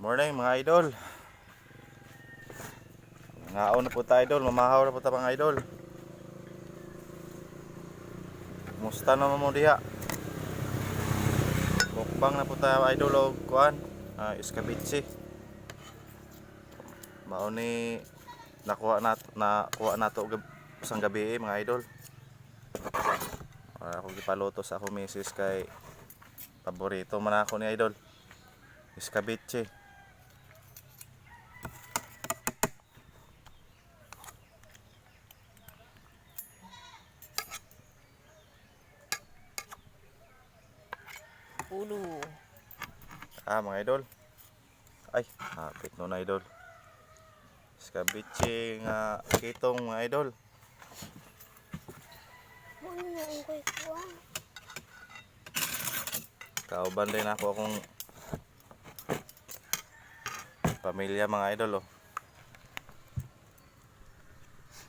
Morning mga idol. Ngaon na po tayo idol, mamahaw na po tayo mga idol. Musta naman mo diha? Mukbang na po tayo idol o kuan, iskabitsi. Mao ni nakuha nato sang gabi mga idol. Ako gipaluto sa ako misis kay paborito man ako ni idol. Iskabitsi. Ulo. Mga idol. Ay, hapit no na idol. Iskabitsi nga kitong mga idol. Kauban din ako akong pamilya mga idol oh.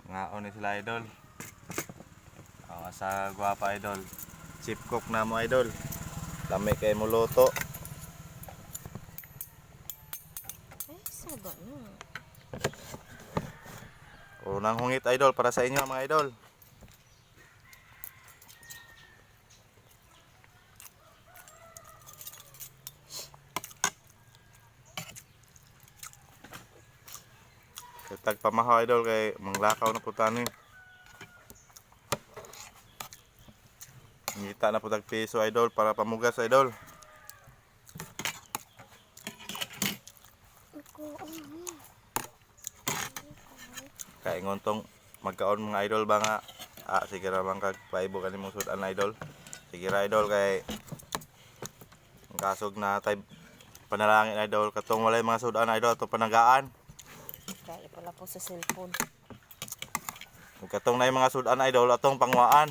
Ngaon ni sila idol. Sa gwapa idol. Chip cook na mo idol. Lami kay mo luto. Ay, saba na. Unang hungit idol para sa inyo mga idol. Tag pamahaw idol kay manglakaw na po tani. Ngita na po tag piso idol para pamugas idol. Kay ngontong magkaon mga idol ba nga sige ra man kag paibo kani mo sudan idol. Sige ra idol kay ang kasog na tay panalangin idol katong walay mga sudan idol ato panagaan. Kaya pala po sa cellphone. Katong na yung mga sudan idol atong pangwaan.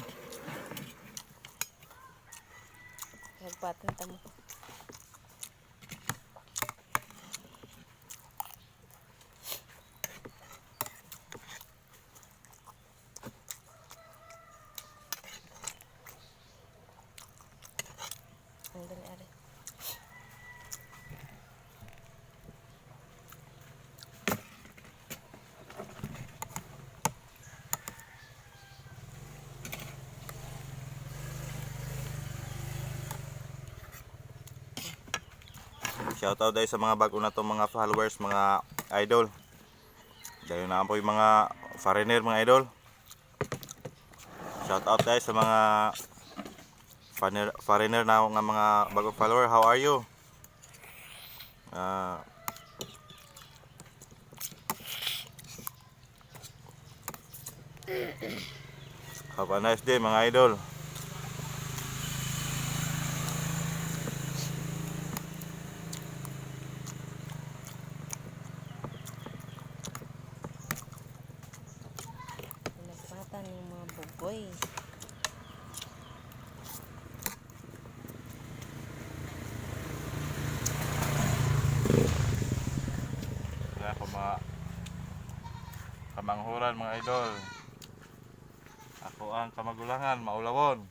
Nagpatin mo. Ang dali ari. Shoutout dahil sa mga bago na itong mga followers, mga idol. Dahil na po yung mga foreigner, mga idol. Shoutout dahil sa mga foreigner na nga mga bagong follower. How are you? Have a nice day mga idol. Nagpatan yung mga buboy. Kaya ako mga kamanghuran mga idol. Ako ang kamagulangan, maulawon.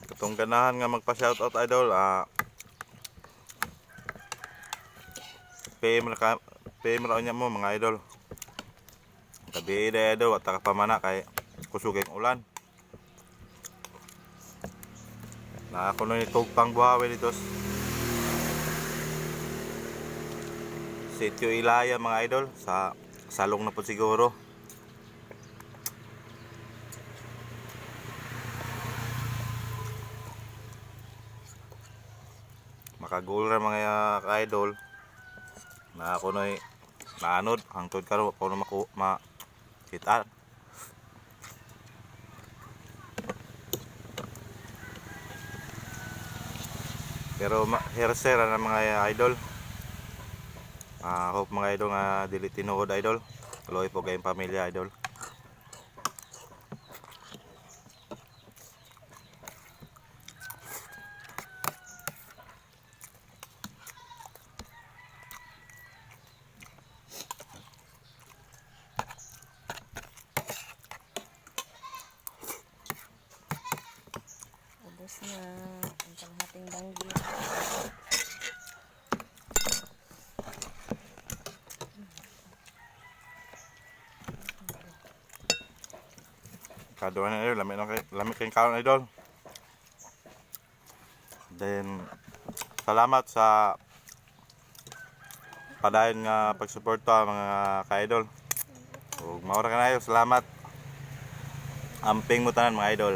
Katong ganahan nga magpa-shoutout idol, PM ra niya mo mga idol. Gabi na idol, wata ka pamana kay kusog ang ulan. Na ako nun itog pang buhawi dito. Sitio Ilaya mga idol, sa salong na po siguro. Makagul ra mga ka-idol na ako no'y naanod hangtod karon ako na makita. Pero hersera na mga idol. Hope mga idol nga dili tinuod idol. Tuloy po kayong pamilya idol. Ubos na ang kalahating banggi. Kaduan na idol, lami kayong kaon idol. Then salamat sa padayon nga pagsuporta mga ka-idol. Ug maura ka na idol, salamat. Amping mo tanan mga idol.